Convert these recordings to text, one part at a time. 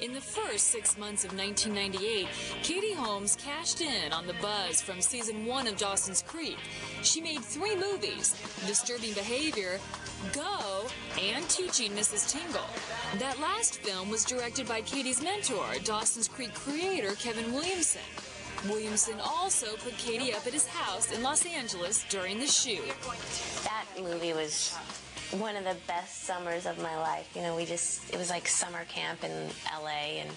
In the first 6 months of 1998, Katie Holmes cashed in on the buzz from season 1 of Dawson's Creek. She made 3 movies: Disturbing Behavior, Go, and Teaching Mrs. Tingle. That last film was directed by Katie's mentor, Dawson's Creek creator Kevin Williamson. Williamson also put Katie up at his house in Los Angeles during the shoot. That movie was one of the best summers of my life. You know, it was like summer camp in LA, and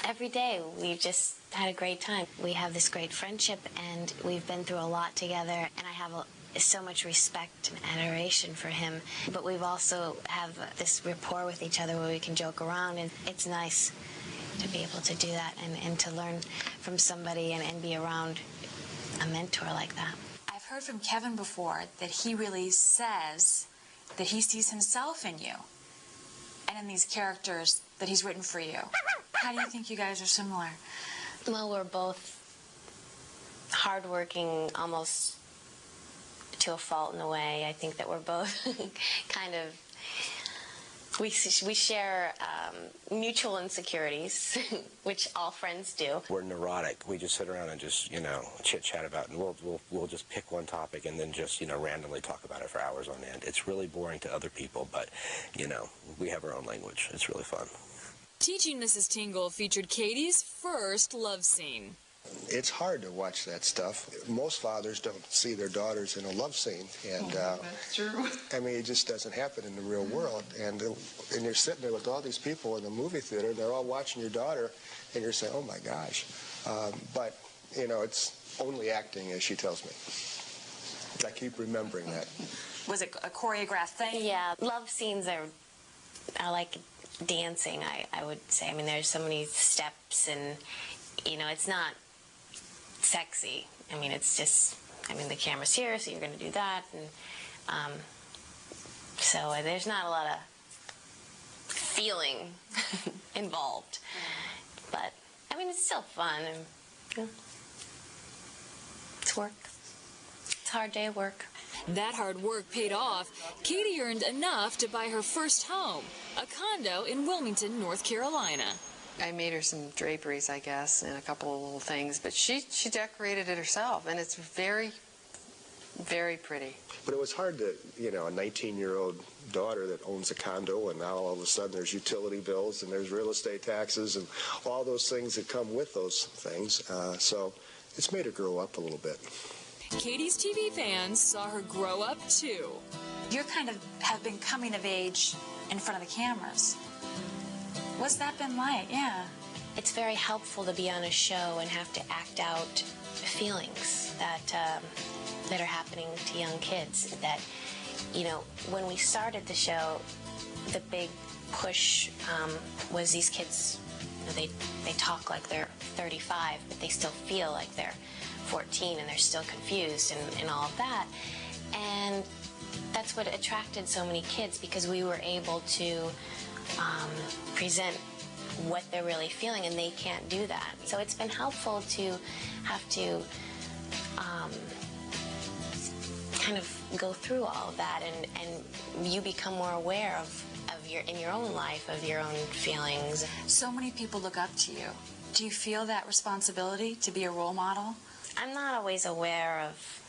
every day we just had a great time. We have this great friendship, and we've been through a lot together, and I have so much respect and adoration for him. But we've also have this rapport with each other where we can joke around, and it's nice to be able to do that and to learn from somebody and be around a mentor like that. I've heard from Kevin before that he really says that he sees himself in you and in these characters that he's written for you. How do you think you guys are similar? Well, we're both hardworking, almost to a fault in a way. I think that we're both kind of, we share mutual insecurities, which all friends do. We're neurotic. We just sit around and just, chit-chat about it, and we'll just pick one topic and then just, randomly talk about it for hours on end. It's really boring to other people, but, we have our own language. It's really fun. Teaching Mrs. Tingle featured Katie's first love scene. It's hard to watch that stuff. Most fathers don't see their daughters in a love scene, and that's true. I mean, it just doesn't happen in the real world. And you're sitting there with all these people in the movie theater, and they're all watching your daughter, and you're saying, "Oh my gosh!" But it's only acting, as she tells me. I keep remembering that. Was it a choreographed thing? Yeah, love scenes are like dancing, I would say. I mean, there's so many steps, and it's not sexy. I mean, it's just, the camera's here, so you're going to do that, and so there's not a lot of feeling involved. But it's still fun, and it's work. It's a hard day of work. That hard work paid off. Katie earned enough to buy her first home, a condo in Wilmington, North Carolina. I made her some draperies, I guess, and a couple of little things, but she decorated it herself, and it's very, very pretty. But it was hard to, a 19-year-old daughter that owns a condo, and now all of a sudden there's utility bills and there's real estate taxes and all those things that come with those things. So it's made her grow up a little bit. Katie's TV fans saw her grow up too. You kind of have been coming of age in front of the cameras. What's that been like? Yeah. It's very helpful to be on a show and have to act out feelings that are happening to young kids. That, when we started the show, the big push was these kids, they talk like they're 35, but they still feel like they're 14, and they're still confused and all of that. And that's what attracted so many kids, because we were able to present what they're really feeling, and they can't do that. So it's been helpful to have to kind of go through all of that, and you become more aware of in your own life, of your own feelings. So many people look up to you. Do you feel that responsibility to be a role model? I'm not always aware of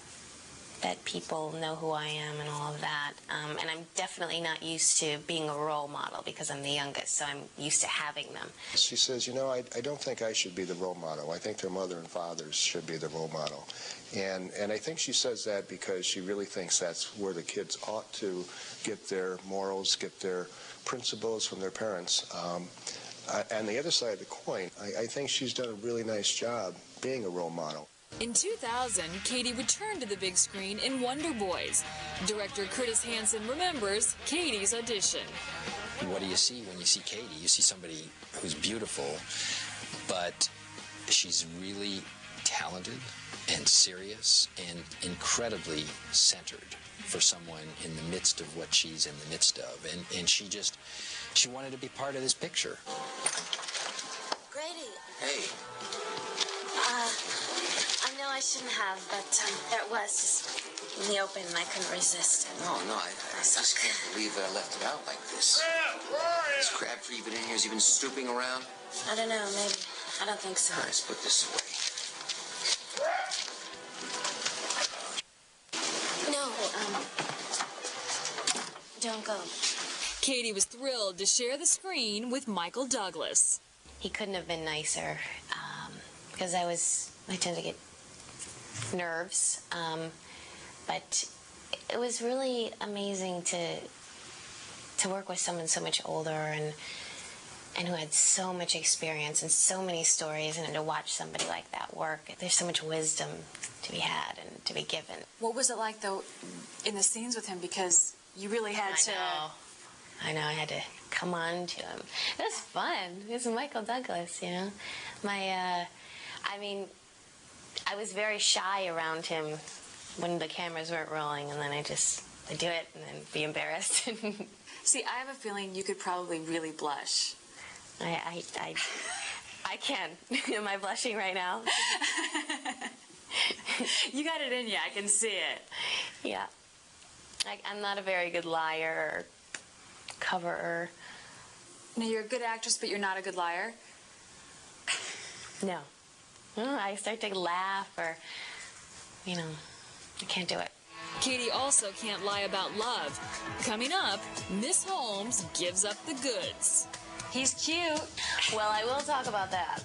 that people know who I am and all of that. And I'm definitely not used to being a role model because I'm the youngest, so I'm used to having them. She says, I don't think I should be the role model. I think their mother and fathers should be the role model. And I think she says that because she really thinks that's where the kids ought to get their morals, get their principles from their parents. On the other side of the coin, I think she's done a really nice job being a role model. In 2000, Katie returned to the big screen in Wonder Boys. Director Curtis Hanson remembers Katie's audition. What do you see when you see Katie? You see somebody who's beautiful, but she's really talented and serious and incredibly centered for someone in the midst of what she's in the midst of. And she wanted to be part of this picture. Grady. Hey. I know I shouldn't have, but there it was. Just in the open, and I couldn't resist it. No, I just can't believe that I left it out like this. Is Crabtree even in here? Has he been snooping around? I don't know, maybe. I don't think so. All right, let's put this away. No, don't go. Katie was thrilled to share the screen with Michael Douglas. He couldn't have been nicer, because I tend to get nerves, but it was really amazing to work with someone so much older and who had so much experience and so many stories, and to watch somebody like that work. There's so much wisdom to be had and to be given. What was it like, though, in the scenes with him? Because you really had to... I know, I had to come on to him. It was fun. It was Michael Douglas, you know. I was very shy around him when the cameras weren't rolling, and then I'd do it and then be embarrassed. See, I have a feeling you could probably really blush. I can. Am I blushing right now? You got it in you. I can see it. Yeah. I'm not a very good liar or coverer. No, you're a good actress, but you're not a good liar? No. I start to laugh or, I can't do it. Katie also can't lie about love. Coming up, Miss Holmes gives up the goods. He's cute. Well, I will talk about that.